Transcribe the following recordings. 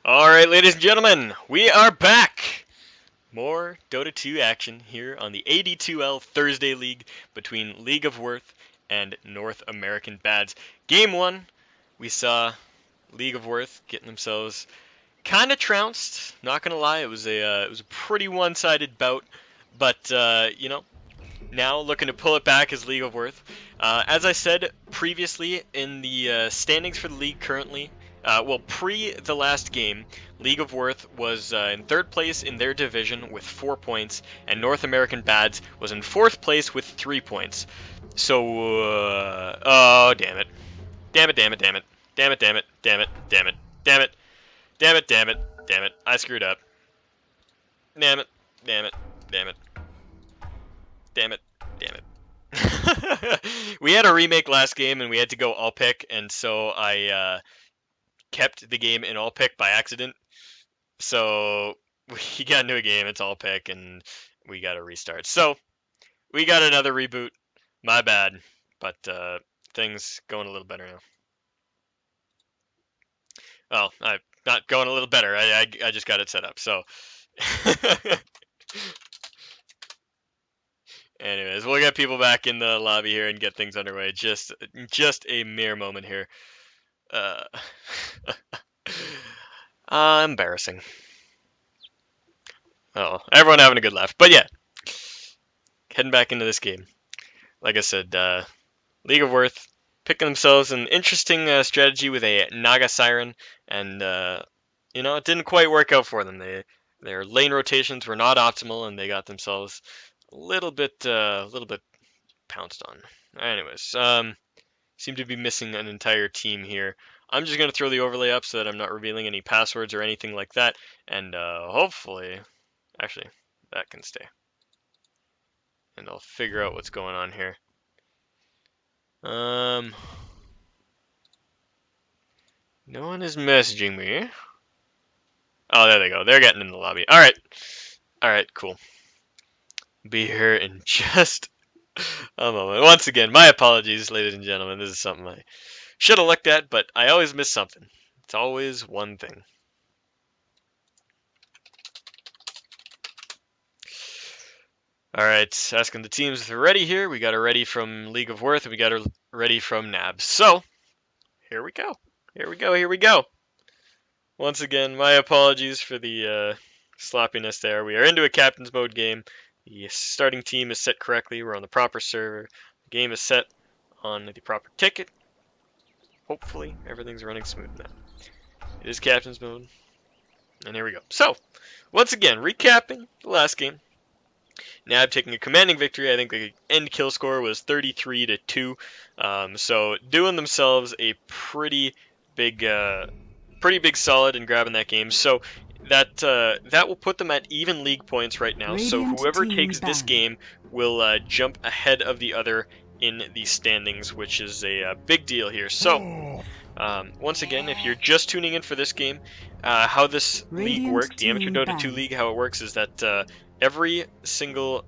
Alright, ladies and gentlemen, we are back! More Dota 2 action here on the AD2L Thursday League between League of Worth and North American Bads. Game 1, we saw League of Worth getting themselves kind of trounced, not gonna lie, it was a pretty one-sided bout, but, now looking to pull it back as League of Worth. As I said previously, in the standings for the league currently, pre the last game, League of Worth was in third place in their division with 4 points, and North American Bads was in fourth place with 3 points. So, oh, damn it. Damn it, damn it, damn it. Damn it, damn it, damn it, damn it, damn it, damn it, damn it, damn it. I screwed up. Damn it, damn it, damn it. Damn it. Damn it. We had a remake last game and we had to go all pick, and so I kept the game in all pick by accident. So we got into a game, it's all pick, and we got to restart. So we got another reboot. My bad. But things going a little better now. Well, I'm not going a little better. I just got it set up. So anyways, we'll get people back in the lobby here and get things underway. Just a mere moment here. Embarrassing. Oh, everyone having a good laugh. But yeah, heading back into this game. Like I said, League of Worth picking themselves an interesting strategy with a Naga Siren, and it didn't quite work out for them. Their lane rotations were not optimal, and they got themselves a little bit pounced on. Anyways, seem to be missing an entire team here. I'm just going to throw the overlay up so that I'm not revealing any passwords or anything like that, and hopefully, actually, that can stay. And I'll figure out what's going on here. No one is messaging me. Oh, there they go. They're getting in the lobby. Alright, cool. Be here in just a moment. Once again, my apologies, ladies and gentlemen. This is something I should have looked at, but I always miss something. It's always one thing. Alright, asking the teams if they're ready here. We got a ready from League of Worth, and we got a ready from Nabs. So, here we go. Here we go. Once again, my apologies for the sloppiness there. We are into a captain's mode game. The starting team is set correctly. We're on the proper server. The game is set on the proper ticket. Hopefully, everything's running smooth now. It is captain's mode. And here we go. So, once again, recapping the last game. Nab taking a commanding victory. I think the end kill score was 33-2. So, doing themselves a pretty big solid in grabbing that game. So that will put them at even league points right now. So whoever takes this game will jump ahead of the other in the standings, which is a big deal here. So once again, if you're just tuning in for this game, how this league works, the Amateur Dota 2 League, how it works is that every single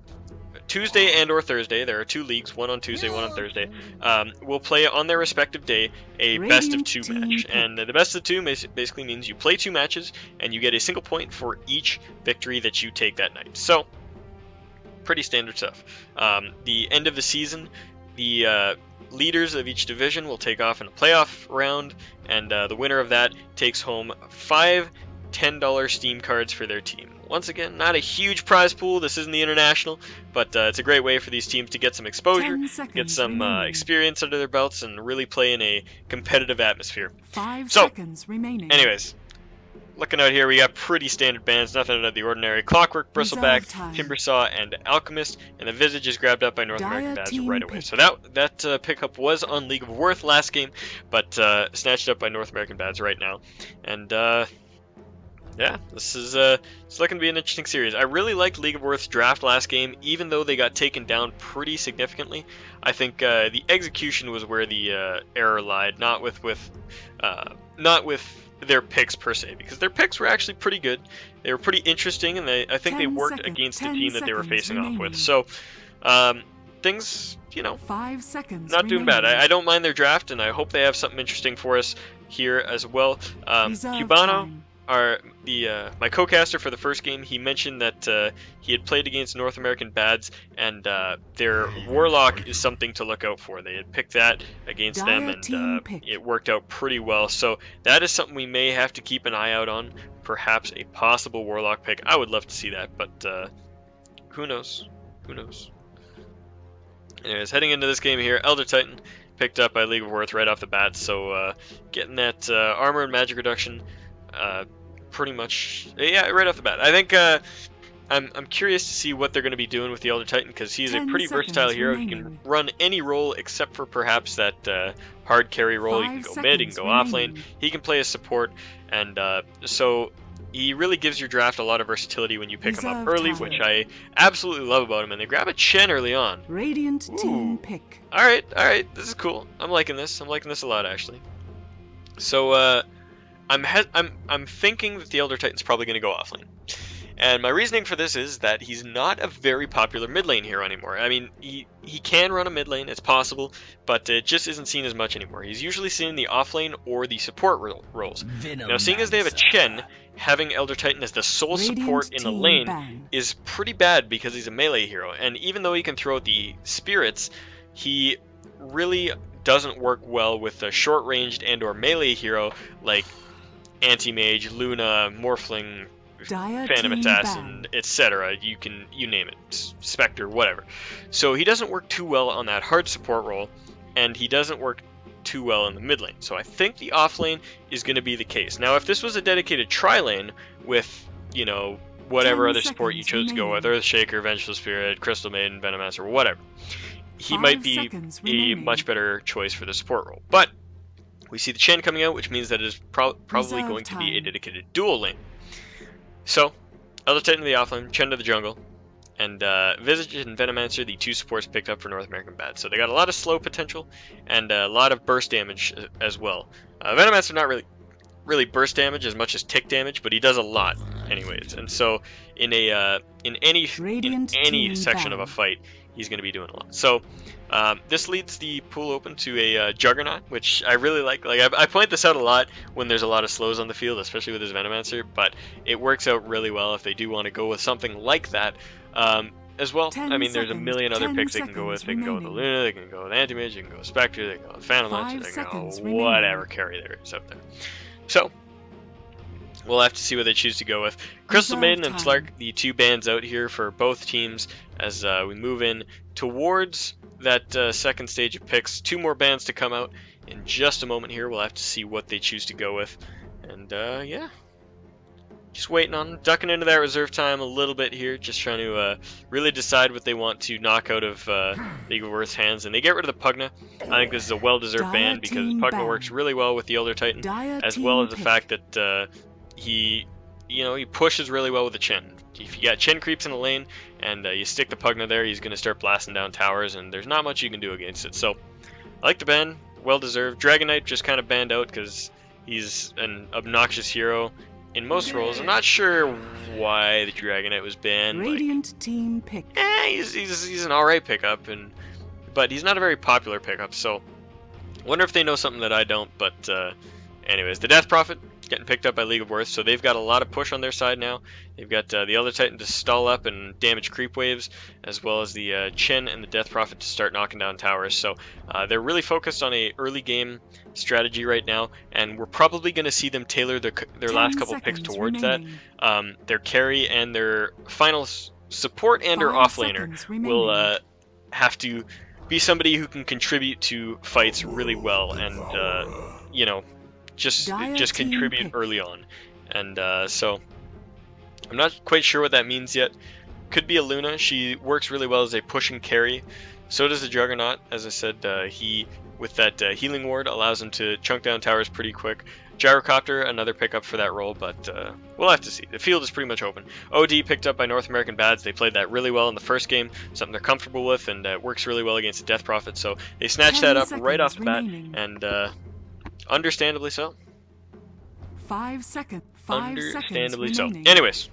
Tuesday and or Thursday, there are 2 leagues, one on Tuesday, one on Thursday, will play on their respective day a best of 2 match. And the best of 2 basically means you play 2 matches and you get a single point for each victory that you take that night. So, pretty standard stuff. The end of the season, the leaders of each division will take off in a playoff round, and the winner of that takes home 5 $10 Steam cards for their team. Once again, not a huge prize pool. This isn't the international, but it's a great way for these teams to get some exposure, get some experience under their belts, and really play in a competitive atmosphere. 5 seconds remaining. Anyways, looking out here, we got pretty standard bans, nothing out of the ordinary. Clockwork, Bristleback, Timbersaw, and Alchemist, and the Visage is grabbed up by North American Bads right away. So that pickup was on League of Worth last game, but snatched up by North American Bads right now. And yeah, this is it's looking to be an interesting series. I really liked League of Worth's draft last game, even though they got taken down pretty significantly. I think the execution was where the error lied, not with their picks per se, because their picks were actually pretty good. They were pretty interesting, and I think they worked against the team that they were facing off with. So things, 5 seconds not doing bad. I don't mind their draft, and I hope they have something interesting for us here as well. Cubano. my co-caster for the first game, he mentioned that he had played against North American Bads, and their Warlock is something to look out for. They had picked that against them, and it worked out pretty well. So that is something we may have to keep an eye out on. Perhaps a possible Warlock pick. I would love to see that, but who knows? Who knows? Anyways, heading into this game here, Elder Titan picked up by League of Worth right off the bat, so getting that armor and magic reduction pretty much, yeah, right off the bat. I think I'm curious to see what they're going to be doing with the Elder Titan, because he's a pretty versatile hero. He can run any role except for perhaps that hard carry role. He can go mid, he can go offlane, he can play as support, and so he really gives your draft a lot of versatility when you pick him up early, which I absolutely love about him. And they grab a Chen early on. Radiant team pick. All right, this is cool. I'm liking this. I'm liking this a lot, actually. So I'm thinking that the Elder Titan's probably going to go offlane. And my reasoning for this is that he's not a very popular mid lane hero anymore. I mean, he can run a mid lane, it's possible, but it just isn't seen as much anymore. He's usually seen in the offlane or the support roles. Now, seeing as they have a Chen, having Elder Titan as the sole support in the lane is pretty bad because he's a melee hero. And even though he can throw out the spirits, he really doesn't work well with a short-ranged and or melee hero like Anti-Mage, Luna, Morphling, Phantom Assassin, etc. You name it, Spectre, whatever. So he doesn't work too well on that hard support role, and he doesn't work too well in the mid lane. So I think the off lane is going to be the case. Now, if this was a dedicated tri lane with, you know, whatever other support you chose to go with, Earthshaker, Vengeful Spirit, Crystal Maiden, Venomancer, whatever, he might be a much better choice for the support role. But we see the Chen coming out, which means that it is probably going to be a dedicated dual lane. So, Elder Titan to the offlane, Chen to the jungle, and Visage and Venomancer, the two supports picked up for North American Bad. So they got a lot of slow potential and a lot of burst damage as well. Venomancer not really burst damage as much as tick damage, but he does a lot anyways. And so in any section of a fight, he's going to be doing a lot. So this leads the pool open to a Juggernaut, which I really like. I point this out a lot when there's a lot of slows on the field, especially with his Venomancer, but it works out really well if they do want to go with something like that. As well, I mean, there's a million other picks they can go with. They can go with the Luna, they can go with Anti-Mage, they can go with Spectre, they can go with Phantom Lancer, they can go with whatever carry there is out there. So, we'll have to see what they choose to go with. Crystal Maiden and Slark, the two bans out here for both teams as we move in towards that second stage of picks. Two more bans to come out in just a moment here. We'll have to see what they choose to go with. And yeah, just waiting on ducking into that reserve time a little bit here, just trying to really decide what they want to knock out of League of Worth's hands. And they get rid of the Pugna. I think this is a well-deserved ban because Pugna works really well with the Elder Titan, as well as the fact that he pushes really well with the Chen. If you got Chen creeps in the lane and you stick the Pugna there, he's going to start blasting down towers, and there's not much you can do against it. So I like the ban, well-deserved. Dragon Knight just kind of banned out because he's an obnoxious hero in most roles. I'm not sure why the Dragon Knight was banned. Radiant team pick. He's an alright pickup, but he's not a very popular pickup, so I wonder if they know something that I don't. But anyways, the Death Prophet getting picked up by League of Worth, so they've got a lot of push on their side now. They've got the Elder Titan to stall up and damage creep waves, as well as the Chen and the Death Prophet to start knocking down towers. So they're really focused on a early game strategy right now, and we're probably going to see them tailor their last couple picks towards that. Their carry and their final support and or offlaner will have to be somebody who can contribute to fights really well and just contribute early on. And so I'm not quite sure what that means yet. Could be a Luna. She works really well as a push and carry. So does the Juggernaut. As I said, he with that healing ward allows him to chunk down towers pretty quick. Gyrocopter, another pickup for that role, but we'll have to see. The field is pretty much open. OD picked up by North American Bads. They played that really well in the first game, something they're comfortable with, and it works really well against the Death Prophet. So they snatched that up right off the bat, and understandably so. 5 seconds. Understandably so. Anyways,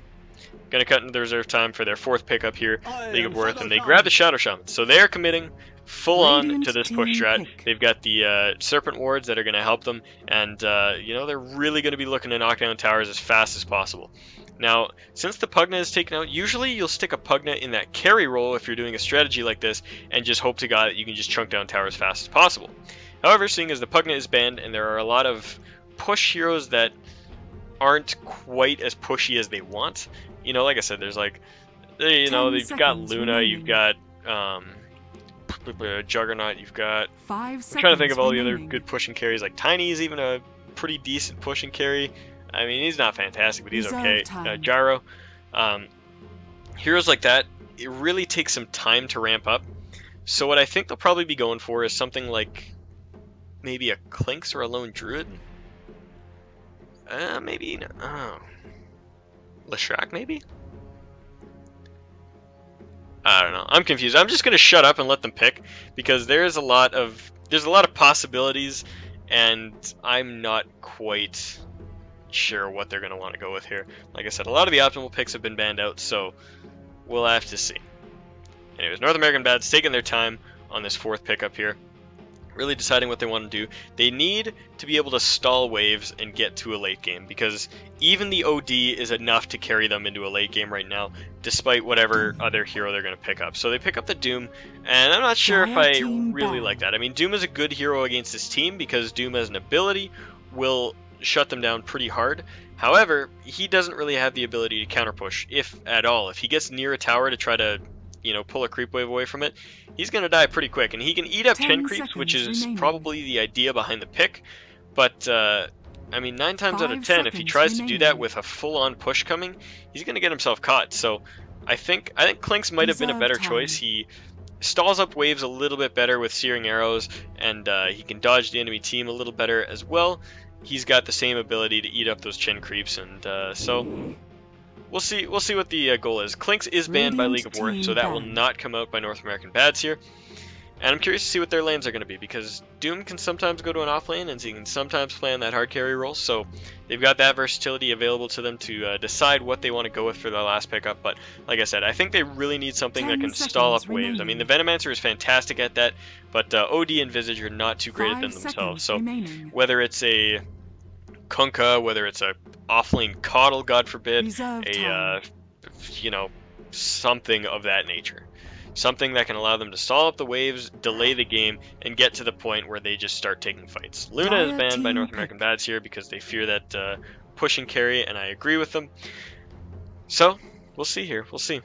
gonna cut into the reserve time for their fourth pickup here, League of Worth, and they grab the Shadow Shaman. So they are committing full on Radiant to this push team strat. pick. They've got the Serpent Wards that are going to help them, and you know, they're really going to be looking to knock down towers as fast as possible. Now, since the Pugna is taken out, usually you'll stick a Pugna in that carry role if you're doing a strategy like this, and just hope to God that you can just chunk down towers as fast as possible. However, seeing as the Pugna is banned, and there are a lot of push heroes that aren't quite as pushy as they want, you know, like I said, there's like, you know, you've got Luna, you've got Juggernaut, you've got... 5 I'm seconds trying to think of all the other remaining. good pushing carries. Like Tiny is even a pretty decent pushing carry. I mean, he's not fantastic, but he's Reserve okay. time. Gyro. Heroes like that, it really takes some time to ramp up. So what I think they'll probably be going for is something like maybe a Clinks or a Lone Druid. Maybe... Oh. Leshrac, maybe? I don't know. I'm confused. I'm just gonna shut up and let them pick because there's a lot of possibilities, and I'm not quite sure what they're gonna want to go with here. Like I said, a lot of the optimal picks have been banned out, so we'll have to see. Anyways, North American Bad's taking their time on this fourth pickup here, really deciding what they want to do. They need to be able to stall waves and get to a late game, because even the OD is enough to carry them into a late game right now, despite whatever other hero they're going to pick up. So they pick up the Doom, and I'm not sure if I really like that. I mean, Doom is a good hero against this team, because Doom as an ability will shut them down pretty hard. However, he doesn't really have the ability to counter push, if at all. If he gets near a tower to try to, you know, pull a creep wave away from it, he's going to die pretty quick. And he can eat up 10 creeps, which is remaining. probably the idea behind the pick. But, I mean, 9 times out of 5 10, if he seconds tries to do that remaining. with a full-on push coming, he's going to get himself caught. So I think Clinks might have been a Reserve better time. choice. He stalls up waves a little bit better with Searing Arrows, and he can dodge the enemy team a little better as well. He's got the same ability to eat up those Chen creeps, and so we'll see what the goal is. Clinks is banned by League of Worth, Radiant so that team will banned. not come out by North American Bads here. And I'm curious to see what their lanes are going to be, because Doom can sometimes go to an off lane, and he can sometimes play on that hard carry role, so they've got that versatility available to them to decide what they want to go with for their last pickup. But like I said, I think they really need something that 10 can stall up seconds waves. I mean, the remaining. Venomancer is fantastic at that, but OD and Visage are not too great at 5 them themselves. seconds So remaining. whether it's a Kunkka, whether it's a offlane Coddle, God forbid, Reserve a time. you know, something of that nature. Something that can allow them to stall up the waves, delay the game, and get to the point where they just start taking fights. Luna is Dire banned by team North American pick. Bads here because they fear that push and carry, and I agree with them. So, we'll see here. We'll see.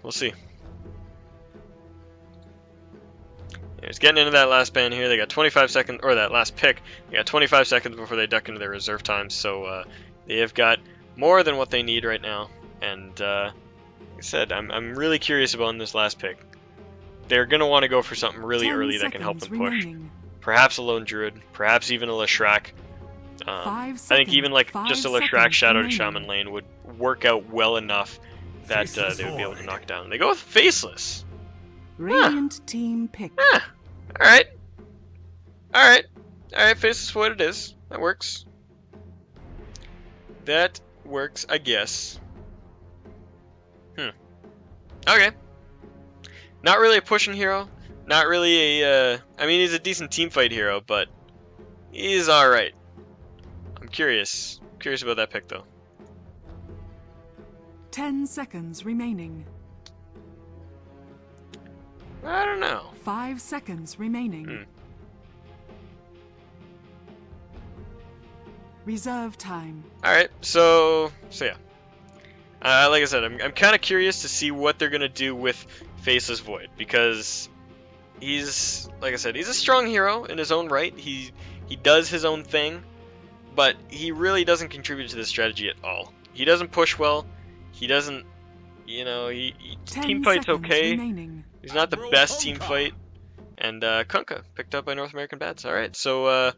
Anyways, getting into that last ban here, they got 25 seconds, or that last pick, they got 25 seconds before they duck into their reserve time, so they have got more than what they need right now, and like I said, I'm really curious about this last pick. They're going to want to go for something really 10 early that can help them seconds push. remaining. Perhaps a Lone Druid, perhaps even a Leshrac. 5 I seconds. think even like 5 just a Leshrac seconds Shadow to remaining. Shaman lane would work out well enough that they would be able to knock down. They go with Faceless. Radiant team pick. Alright, Faceless Void it is. That works. That works, I guess. Okay. Not really a pushing hero. Not really a, I mean, he's a decent teamfight hero, but he's alright. I'm curious. Curious about that pick, though. 10 seconds remaining. I don't know. 5 seconds remaining. Hmm. Reserve time. Alright, so yeah. Like I said, I'm kind of curious to see what they're going to do with Faceless Void, because he's, like I said, he's a strong hero in his own right. He does his own thing, but he really doesn't contribute to the strategy at all. He doesn't push well. He doesn't, you know, 10 team fight's seconds okay. remaining. He's not the best team fight. And Kunkka picked up by North American Bads. Alright, so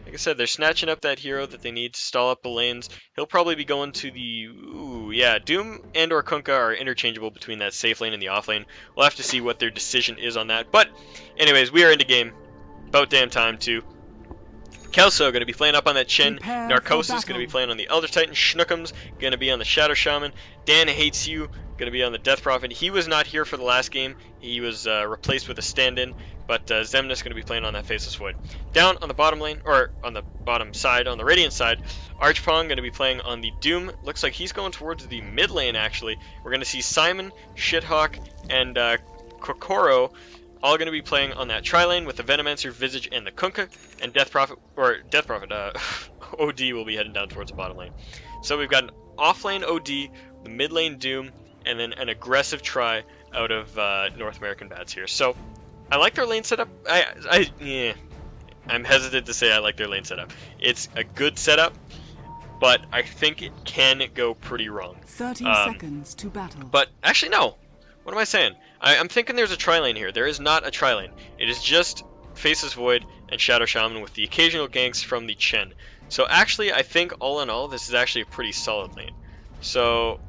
like I said, they're snatching up that hero that they need to stall up the lanes. He'll probably be going to the... Ooh, yeah, Doom and or Kunkka are interchangeable between that safe lane and the off lane. We'll have to see what their decision is on that. But, anyways, we are into game. About damn time, too. Kelso going to be playing up on that Chin. Prepare for Narcosis going to be battle. playing on the Elder Titan. Schnookums going to be on the Shadow Shaman. Dan Hates You going to be on the Death Prophet. He was not here for the last game. He was replaced with a stand-in, but Xemnas going to be playing on that Faceless Void. Down on the bottom lane, or on the bottom side, on the Radiant side, Archpong going to be playing on the Doom. Looks like he's going towards the mid lane, actually. We're going to see Simon, Shithawk, and Kokoro all going to be playing on that tri-lane with the Venomancer, Visage, and the Kunkka, and Death Prophet, OD will be heading down towards the bottom lane. So we've got an off-lane OD, the mid-lane Doom, and then an aggressive try out of North American Bads here. So I like their lane setup. I'm hesitant to say I like their lane setup. It's a good setup, but I think it can go pretty wrong. 30 seconds to battle. But actually, no. What am I saying? I'm thinking there's a tri-lane here. There is not a tri-lane. It is just Faceless Void and Shadow Shaman with the occasional ganks from the Chen. So actually, I think all in all, this is actually a pretty solid lane. So,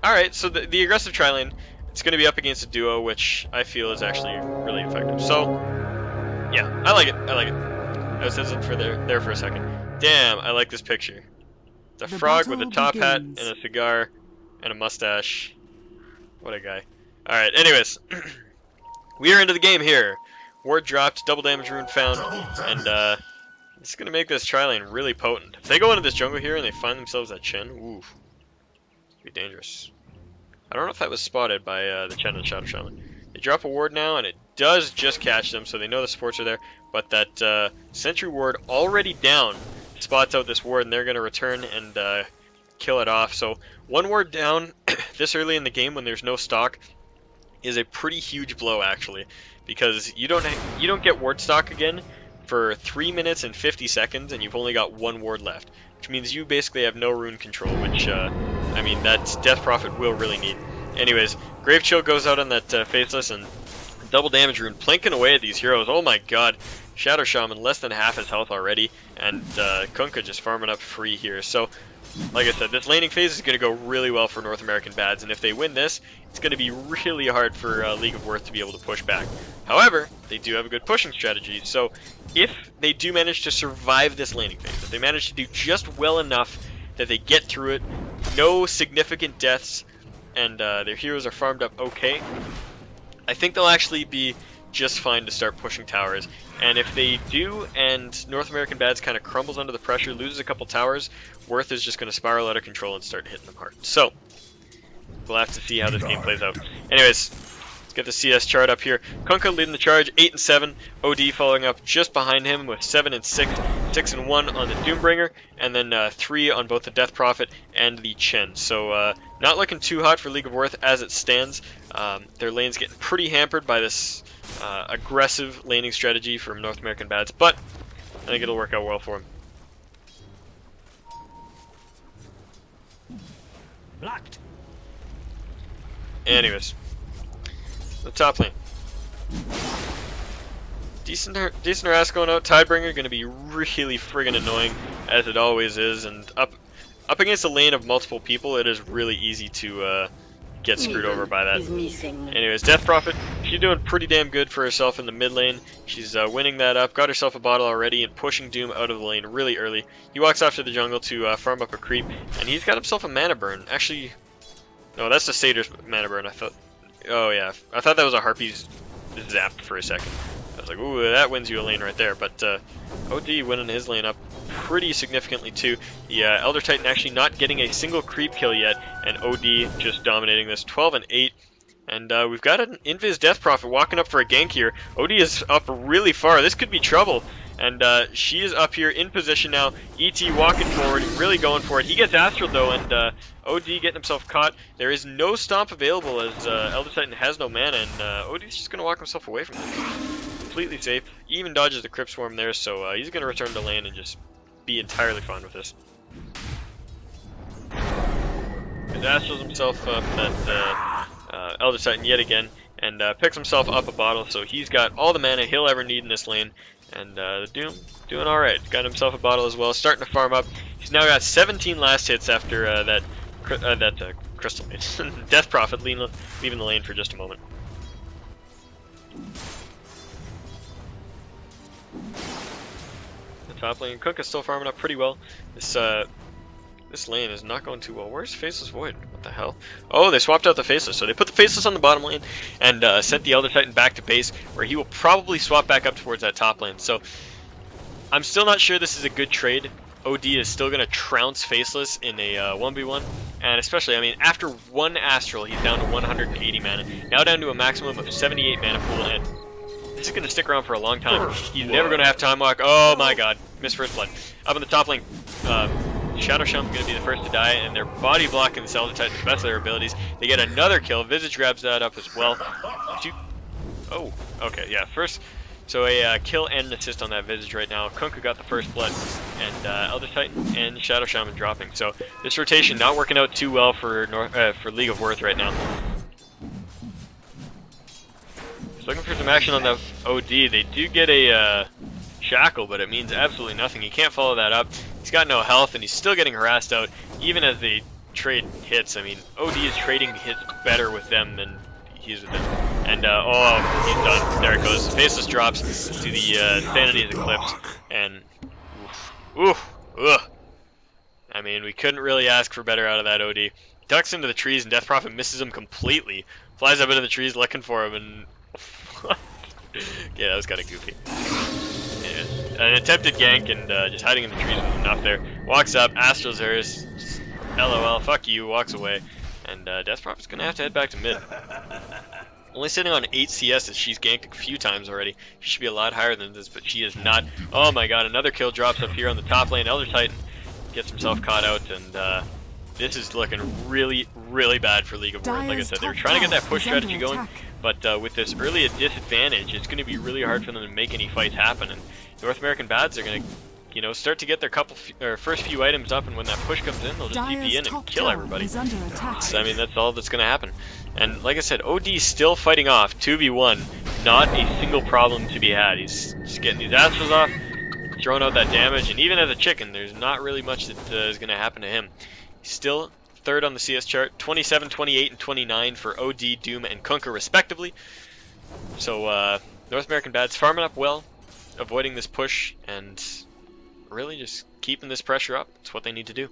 alright, so the aggressive tri-lane, it's going to be up against a duo, which I feel is actually really effective. So, yeah, I like it. I like it. I was hesitant for there for a second. Damn, I like this picture. It's a frog with a top hat and a cigar and a mustache. What a guy. Alright, anyways. We are into the game here. Ward dropped, double damage rune found, and it's going to make this tri-lane really potent. If they go into this jungle here and they find themselves that Chen, oof, be dangerous. I don't know if that was spotted by the Chen and Shadow Shaman. They drop a ward now, and it does just catch them, so they know the supports are there, but that Sentry ward already down spots out this ward, and they're going to return and kill it off. So one ward down this early in the game when there's no stock is a pretty huge blow, actually, because you don't get ward stock again for 3 minutes and 50 seconds, and you've only got one ward left, which means you basically have no rune control, which I mean, that Death Prophet will really need. Anyways, Grave Chill goes out on that Faceless, and double damage rune plinking away at these heroes. Oh my god. Shadow Shaman less than half his health already, and Kunkka just farming up free here. So, like I said, this laning phase is going to go really well for North American Bads, and if they win this, it's going to be really hard for League of Worth to be able to push back. However, they do have a good pushing strategy, so if they do manage to survive this laning phase, if they manage to do just well enough that they get through it, no significant deaths, and their heroes are farmed up okay, I think they'll actually be just fine to start pushing towers. And if they do, and North American Bads kind of crumbles under the pressure, loses a couple towers, Worth is just going to spiral out of control and start hitting them hard. So, we'll have to see how this game plays out. Anyways, let's get the CS chart up here. Kunkka leading the charge, 8 and 7. OD following up just behind him with 7 and 6. 6 and 1 on the Doombringer, and then 3 on both the Death Prophet and the Chen. So, not looking too hot for League of Worth as it stands. Their lane's getting pretty hampered by this aggressive laning strategy from North American Bads, but I think it'll work out well for them. Blocked. Anyways, the top lane. Decent harass going out. Tidebringer going to be really friggin' annoying, as it always is, and up against a lane of multiple people, it is really easy to get screwed over by that. Anyways, Death Prophet, she's doing pretty damn good for herself in the mid lane. She's winning that up, got herself a bottle already, and pushing Doom out of the lane really early. He walks off to the jungle to farm up a creep, and he's got himself a mana burn. Actually, no, that's the Satyr's mana burn. I thought, oh yeah, I thought that was a Harpy's zap for a second. I was like, ooh, that wins you a lane right there. But OD winning his lane up pretty significantly too. The Elder Titan actually not getting a single creep kill yet, and OD just dominating this, 12 and 8. And we've got an Invis Death Prophet walking up for a gank here. OD is up really far. This could be trouble. And she is up here in position now. ET walking forward, really going for it. He gets Astral though, and OD getting himself caught. There is no stomp available as Elder Titan has no mana, and OD's just going to walk himself away from this. Completely safe. He even dodges the Crypt Swarm there, so he's going to return to lane and just be entirely fine with this. He astrals himself up that Elder Titan yet again, and picks himself up a bottle, so he's got all the mana he'll ever need in this lane. And the Doom doing alright. Got himself a bottle as well, starting to farm up. He's now got 17 last hits after that Crystal Mace. Death Prophet leaving the lane for just a moment. The top lane, Cook is still farming up pretty well. This This lane is not going too well. Where's Faceless Void? What the hell? Oh, they swapped out the Faceless. So they put the Faceless on the bottom lane and sent the Elder Titan back to base, where he will probably swap back up towards that top lane. So I'm still not sure this is a good trade. OD is still going to trounce Faceless in a 1v1. And especially, I mean, after one Astral, he's down to 180 mana. Now down to a maximum of 78 mana pool, and this is going to stick around for a long time. He's never going to have Time Walk. Oh my god. Missed First Blood. Up on the top lane, Shadow Shaman's going to be the first to die, and they're body blocking the Elder Titan to the best of their abilities. They get another kill. Visage grabs that up as well. Oh, okay, yeah. First, so a kill and an assist on that Visage right now. Kunka got the first blood, and Elder Titan and Shadow Shaman dropping. So this rotation not working out too well for League of Worth right now. Just looking for some action on the OD. They do get a shackle, but it means absolutely nothing. He can't follow that up. He's got no health, and he's still getting harassed out, even as they trade hits. I mean, OD is trading hits better with them than he's with them. And, oh, he's done. There it goes. Faceless drops to the Sanity's Eclipse, and ugh. I mean, we couldn't really ask for better out of that OD. Ducks into the trees, and Death Prophet misses him completely. Flies up into the trees looking for him, and yeah, that was kind of goofy. Yeah. An attempted gank, and just hiding in the trees was enough there. Walks up, Astral's hers, LOL, fuck you, walks away. And Death Prophet's gonna have to head back to mid. Only sitting on 8 CS as she's ganked a few times already. She should be a lot higher than this, but she is not. Oh my god, another kill drops up here on the top lane. Elder Titan gets himself caught out, and this is looking really, really bad for League of Worlds. Like I said, they were trying to get that push strategy going, but with this early disadvantage, it's going to be really hard for them to make any fights happen. And North American Bads are going to, you know, start to get their first few items up, and when that push comes in, they'll just TP in and kill everybody. So, I mean, that's all that's going to happen. And like I said, OD's still fighting off 2v1, not a single problem to be had. He's just getting these Astrals off, throwing out that damage, and even as a chicken, there's not really much that is going to happen to him. He's still third on the CS chart, 27, 28, and 29 for OD, Doom, and Kunka respectively. So North American Bads farming up well, avoiding this push, and really just keeping this pressure up. That's what they need to do.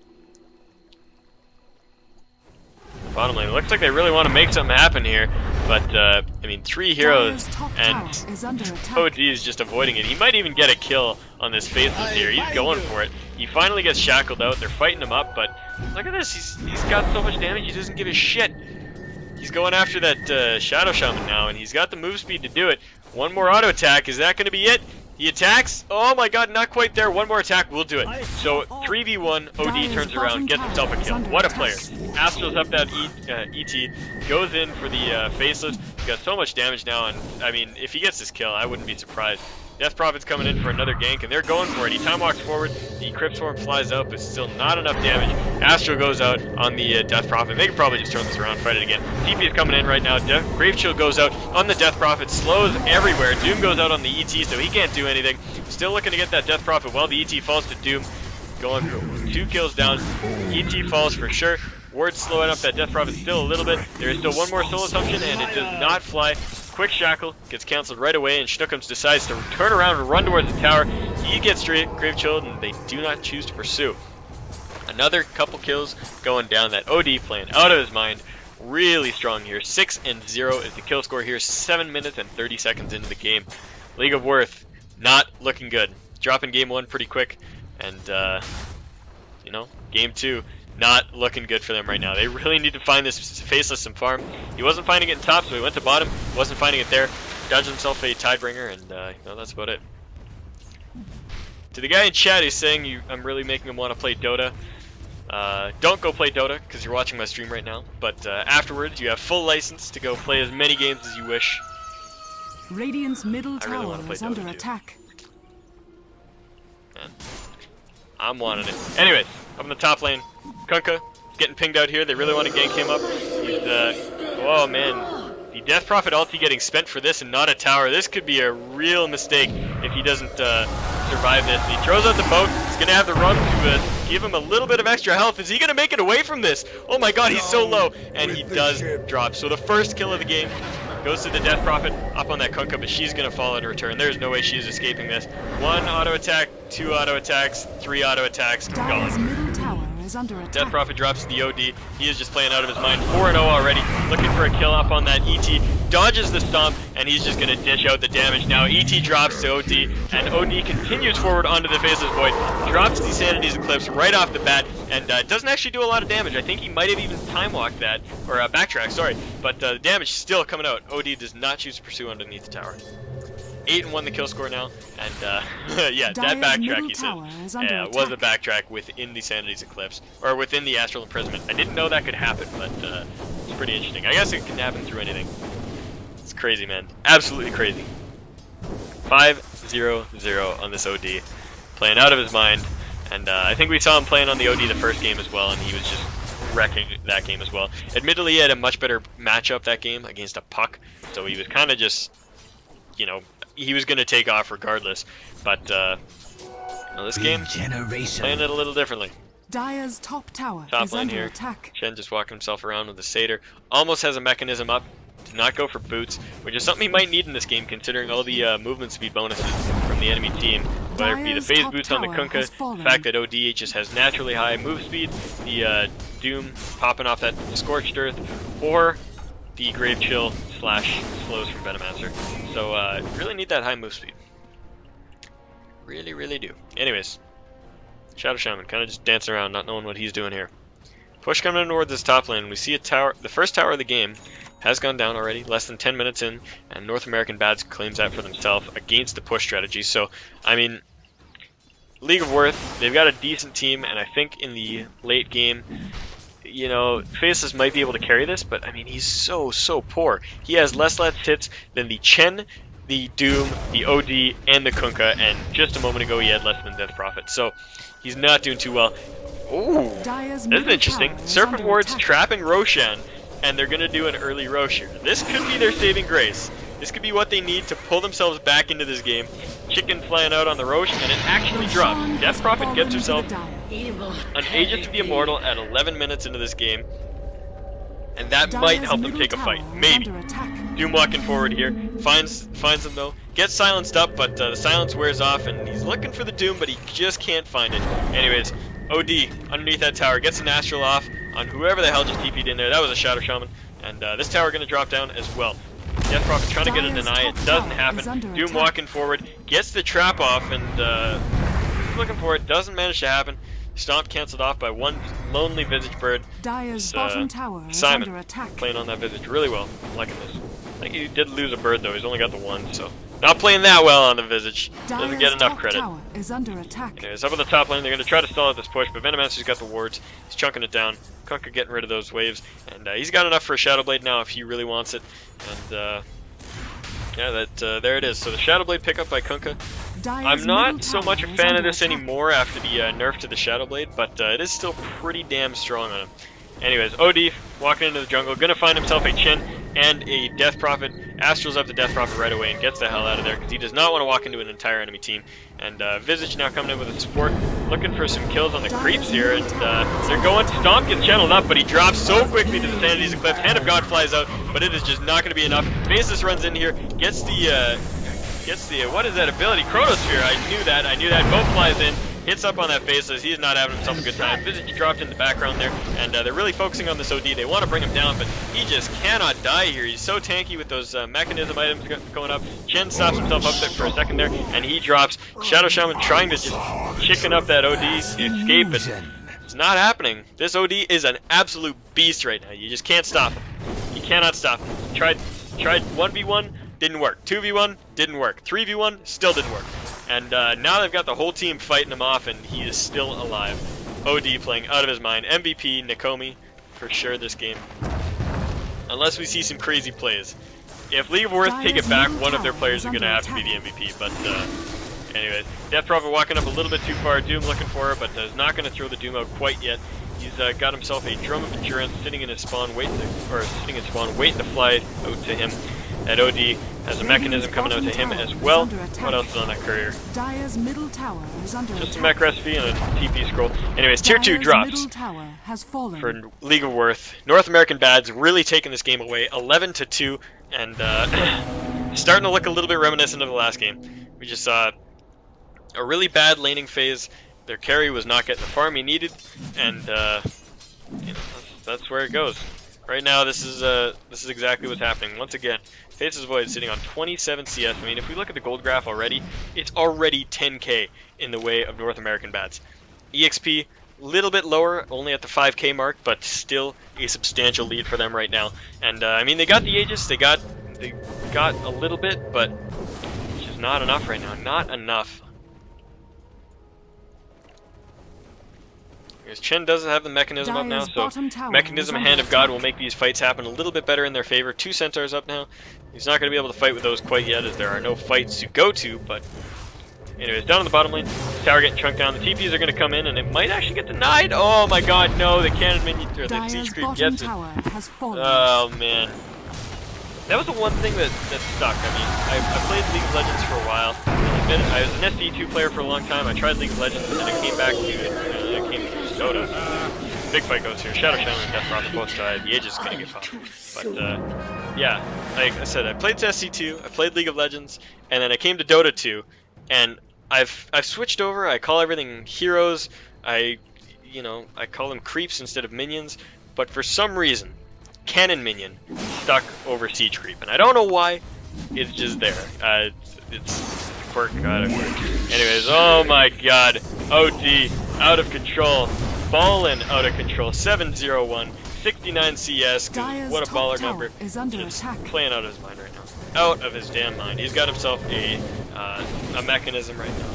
Bottom lane, it looks like they really want to make something happen here, but I mean, 3 heroes, and OD is just avoiding it. He might even get a kill on this Faceless here. He's going for it. He finally gets shackled out. They're fighting him up, but look at this. He's got so much damage, he doesn't give a shit. He's going after that Shadow Shaman now, and he's got the move speed to do it. One more auto attack. Is that going to be it? He attacks. Oh my god, not quite there. One more attack will do it. So 3v1, OD turns around, gets himself a kill. What a player. Astrals up that ET, goes in for the Faceless. He's got so much damage now, and I mean, if he gets this kill, I wouldn't be surprised. Death Prophet's coming in for another gank, and they're going for it. He time walks forward, the Crypt Swarm flies out, but still not enough damage. Astral goes out on the Death Prophet. They could probably just turn this around, fight it again. TP is coming in right now. Grave Shield goes out on the Death Prophet, slows everywhere. Doom goes out on the ET, so he can't do anything. Still looking to get that Death Prophet while the ET falls to Doom. Going for 2 kills down. ET falls for sure. Ward's slowing up that Death Prophet still a little bit. There is still one more soul assumption, and it does not fly. Quick shackle gets cancelled right away, and Schnookums decides to turn around and run towards the tower. He gets straight Grave Shield, and they do not choose to pursue. Another couple kills going down. That OD playing out of his mind. Really strong here. 6-0 is the kill score here. 7 minutes and 30 seconds into the game. League of Worth not looking good. Dropping game 1 pretty quick, and you know, game 2. Not looking good for them right now. They really need to find this Faceless some farm. He wasn't finding it in top, so he went to bottom. Wasn't finding it there. Dodged himself a Tidebringer, and you know, that's about it. To the guy in chat who's saying I'm really making him want to play Dota, don't go play Dota because you're watching my stream right now. But afterwards, you have full license to go play as many games as you wish. Radiant's middle tower is under attack. Man, I'm wanting it. Anyways, up in the top lane, Kunka getting pinged out here. They really want to gank him up. He's, oh man, the Death Prophet ulti getting spent for this and not a tower. This could be a real mistake if he doesn't survive this. He throws out the boat. He's going to have the run to give him a little bit of extra health. Is he going to make it away from this? Oh my god, he's so low. And he does drop. So the first kill of the game goes to the Death Prophet up on that Kunka, but she's going to fall in return. There's no way she's escaping this. 1 auto attack, 2 auto attacks, 3 auto attacks, gone. is under Death attack. Prophet drops the OD. He is just playing out of his mind. 4-0 already. Looking for a kill up on that ET. Dodges the stomp, and he's just going to dish out the damage now. ET drops to OD, and OD continues forward onto the Faceless Void. Drops the Sanity's Eclipse right off the bat, and doesn't actually do a lot of damage. I think he might have even time-walked that, or backtrack, sorry. But the damage is still coming out. OD does not choose to pursue underneath the tower. 8-1 the kill score now, and yeah, that backtrack, he said, was a backtrack within the Sanity's Eclipse, or within the Astral Imprisonment. I didn't know that could happen, but it's pretty interesting. I guess it can happen through anything. It's crazy, man. Absolutely crazy. 5-0-0 on this OD, playing out of his mind, and I think we saw him playing on the OD the first game as well, and he was just wrecking that game as well. Admittedly, he had a much better matchup that game against a Puck, so he was kind of just, you know, he was going to take off regardless, but well, this game, playing it a little differently. Dire's top tower Top is lane under here. attack. Shen just walking himself around with the Satyr. Almost has a mechanism up. Did not go for boots, which is something he might need in this game considering all the movement speed bonuses from the enemy team. Whether it be the phase boots on the Kunkka, the fact that OD just has naturally high move speed, the Doom popping off that Scorched Earth, or the Grave Chill / slows from Venomancer. So really need that high move speed. Really, really do. Anyways, Shadow Shaman kind of just dancing around, not knowing what he's doing here. Push coming in towards this top lane. We see a tower. The first tower of the game has gone down already, less than 10 minutes in, and North American Bads claims that for themselves against the push strategy. So, I mean, League of Worth, they've got a decent team, and I think in the late game, you know, Faceless might be able to carry this, but I mean, he's so poor. He has less hits than the Chen, the Doom, the OD, and the Kunkka, and just a moment ago he had less than Death Prophet. So he's not doing too well. Ooh, this is interesting. Serpent Ward's trapping Roshan, and they're going to do an early Rosh here. This could be their saving grace. This could be what they need to pull themselves back into this game. Chicken flying out on the Rosh, and it actually drops. Death Prophet gets herself an Aegis of the Immortal at 11 minutes into this game, and that might help them take a fight. Maybe. Doom walking forward here, finds him though, gets silenced up, but the silence wears off, and he's looking for the Doom, but he just can't find it. Anyways, OD underneath that tower gets an Astral off on whoever the hell just TP'd in there. That was a Shadow Shaman, and this tower going to drop down as well. Death Prophet trying to get a deny, it doesn't happen. Doom walking forward, gets the trap off, and he's looking for it, doesn't manage to happen. Stomp canceled off by one lonely Visage Bird. Dire's bottom tower is Simon under attack. playing on that Visage really well. I'm liking this. I think he did lose a bird though, he's only got the one, so not playing that well on the Visage. Doesn't get enough credit. Tower is under attack. Anyways, up on the top lane, they're going to try to stall out this push, but Venomancer's got the wards. He's chunking it down. Kunkka getting rid of those waves, and he's got enough for a Shadow Blade now if he really wants it. And yeah, there it is. So the Shadow Blade pickup by Kunkka. I'm not so much a fan of this anymore after the nerf to the Shadow Blade, but it is still pretty damn strong on him. Anyways, OD walking into the jungle, gonna find himself a Chen and a Death Prophet. Astrals up the Death Prophet right away and gets the hell out of there because he does not want to walk into an entire enemy team. And Visage now coming in with a support, looking for some kills on the creeps here, and they're going. Stomp gets channeled up, but he drops so quickly to the Sanity's Eclipse. Hand of God flies out, but it is just not going to be enough. Faceless runs in here, gets the what is that ability? Chronosphere. I knew that. Both flies in. Hits up on that Faceless. He's not having himself a good time. Visage dropped in the background there, and they're really focusing on this OD. They want to bring him down, but he just cannot die here. He's so tanky with those mechanism items going up. Chen stops himself up there for a second there, and he drops. Shadow Shaman trying to just chicken up that OD escape, and it's not happening. This OD is an absolute beast right now. You just can't stop him. You cannot stop him. Tried 1v1, didn't work. 2v1, didn't work. 3v1, still didn't work. And now they've got the whole team fighting him off, and he is still alive. OD playing out of his mind. MVP, Nakomi, for sure this game. Unless we see some crazy plays. If League of Worth take it back, one of their players is going to have to be the MVP. But anyways, Death Prophet walking up a little bit too far. Doom looking for her, but is not going to throw the Doom out quite yet. He's got himself a Drum of Endurance sitting in his spawn, waiting to fly out to him. That OD has a mechanism coming out to him as well. What else is on that courier? Dire's middle tower is under Just a mech recipe and a TP scroll. Anyways, tier 2 drops for League of Worth. North American Bads really taking this game away, 11-2, and starting to look a little bit reminiscent of the last game. We just saw a really bad laning phase. Their carry was not getting the farm he needed, and you know, that's where it goes. Right now, this is exactly what's happening. Once again, Faces Void sitting on 27 CS. I mean, if we look at the gold graph already, it's already 10k in the way of North American Bads. EXP, little bit lower, only at the 5k mark, but still a substantial lead for them right now. And I mean, they got the Aegis, they got a little bit, but it's just not enough right now. Not enough. Because Chen doesn't have the mechanism up now, so mechanism and Hand of God will make these fights happen a little bit better in their favor. 2 centaurs up now. He's not going to be able to fight with those quite yet, as there are no fights to go to, but anyways, down in the bottom lane, tower getting chunked down. The TPs are going to come in, and it might actually get denied. Oh my god, no, the cannon minion, or the siege creep gets it. Oh man. That was the one thing that stuck. I mean, I played League of Legends for a while. I was an SD2 player for a long time. I tried League of Legends, and then I came back to it came to Dota. Big fight goes here. Shadow Shaman and Death Prophet both died. The Aegis is going to get popped. But, yeah, like I said, I played SC2, I played League of Legends, and then I came to Dota 2, and I've switched over. I call everything heroes. I call them creeps instead of minions. But for some reason, cannon minion stuck over siege creep, and I don't know why. It's just there. It's a quirk out of quirk. Anyways, oh my god, OD out of control, Fallen out of control. 7-0-1, 69 CS. What a baller number! Just playing out of his mind right now. Out of his damn mind. He's got himself a mechanism right now,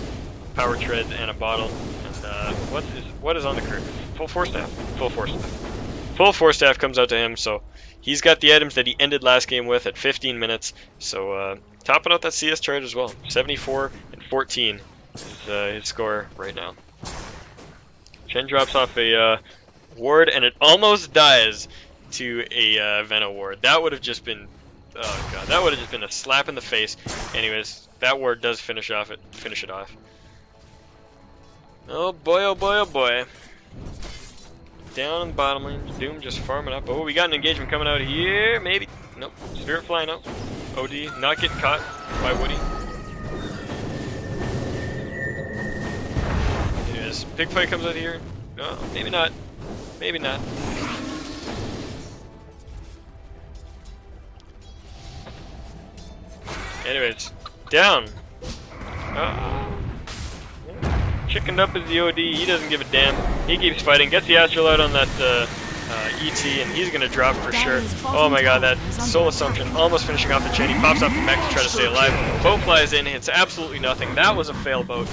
power treads and a bottle. And what is on the curve? Full force staff. Full force staff. Full force staff comes out to him, so he's got the items that he ended last game with at 15 minutes. So topping out that CS chart as well. 74 and 14 is his score right now. Chen drops off a ward, and it almost dies to a Veno ward. That would have just been, oh god, that would have just been a slap in the face. Anyways, that ward does finish it off. Oh boy, oh boy, oh boy. Down in the bottom lane, Doom just farming up. Oh, we got an engagement coming out here. Maybe. Nope. Spirit flying out. OD not getting caught by Woody. Anyways, big fight comes out here. No, maybe not. Maybe not. Anyways, down. Chickened up is the OD, he doesn't give a damn. He keeps fighting, gets the Astral out on that ET, and he's gonna drop for sure. Oh my god, that Soul Assumption almost finishing off the chain. He pops off the mech to try to stay alive. Boat flies in, hits absolutely nothing. That was a fail boat.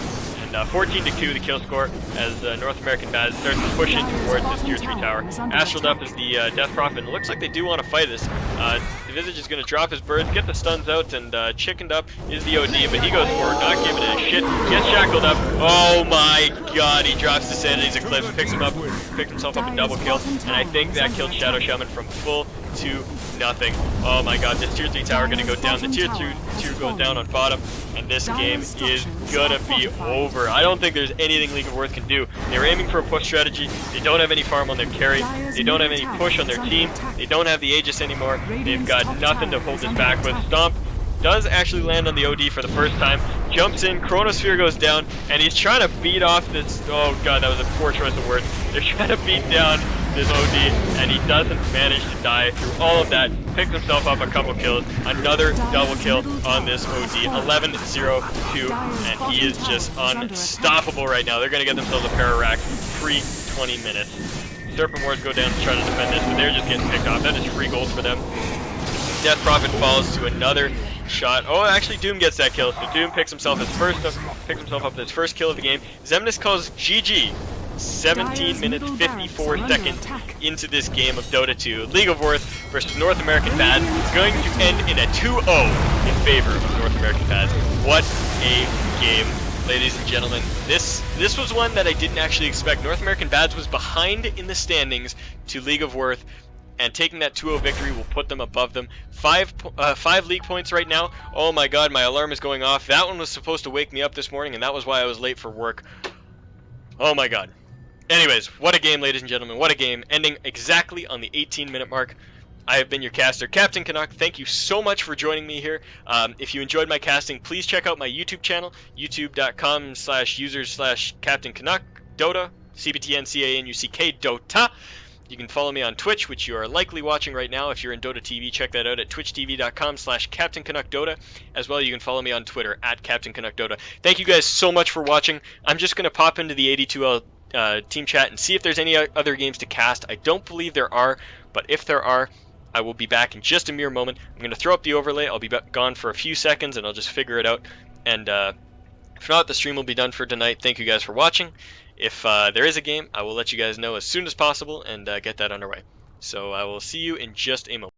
And 14-2 the kill score as North American Bad starts to push in towards this tier 3 tower. Astral up is the Death Prophet, and it looks like they do want to fight this. The Visage is going to drop his birds, get the stuns out, and chickened up is the OD, but he goes forward, not giving it a shit, gets shackled up. Oh my god, he drops the Sanity's Eclipse, picks himself up a double kill, and I think that killed Shadow Shaman from full to nothing. Oh my god, this tier 3 tower going to go down. The tier 2 goes down on bottom, and this game is gonna be over. I don't think there's anything League of Worth can do. They were aiming for a push strategy. They don't have any farm on their carry. They don't have any push on their team. They don't have the Aegis anymore. They've got nothing to hold this back with. Stomp does actually land on the OD for the first time. Jumps in, Chronosphere goes down, and he's trying to beat off this, oh god, that was a poor choice of words. They're trying to beat down this OD, and he doesn't manage to die through all of that. Picks himself up a couple kills, another double kill on this OD, 11-0-2, and he is just unstoppable right now. They're going to get themselves a para rack free 20 minutes. Serpent wards go down to try to defend this, but they're just getting picked off. That is free gold for them. Death Prophet falls to another shot. Oh, actually Doom gets that kill, so Doom picks himself up his first kill of the game. Xemnas calls GG. 17 minutes 54 seconds into this game of Dota 2. League of Worth versus North American Bad going to end in a 2-0 in favor of North American Bad. What a game, ladies and gentlemen. This was one that I didn't actually expect. North American Bads was behind in the standings to League of Worth, and taking that 2-0 victory will put them above them. 5 league points right now. Oh my god, my alarm is going off. That one was supposed to wake me up this morning, and that was why I was late for work. Oh my god. Anyways, what a game, ladies and gentlemen. What a game. Ending exactly on the 18-minute mark. I have been your caster, Cptn.Canuck. Thank you so much for joining me here. If you enjoyed my casting, please check out my YouTube channel, youtube.com/users/Cptn.Canuck. Dota, Cptn.Canuck Dota. You can follow me on Twitch, which you are likely watching right now. If you're in Dota TV, check that out at twitchtv.com/CaptainCanuckDota. As well, you can follow me on Twitter at CaptainCanuckDota. Thank you guys so much for watching. I'm just going to pop into the AD2L team chat and see if there's any other games to cast. I don't believe there are, but if there are, I will be back in just a mere moment. I'm going to throw up the overlay. I'll be gone for a few seconds, and I'll just figure it out. And if not, the stream will be done for tonight. Thank you guys for watching. If there is a game, I will let you guys know as soon as possible and get that underway. So I will see you in just a moment.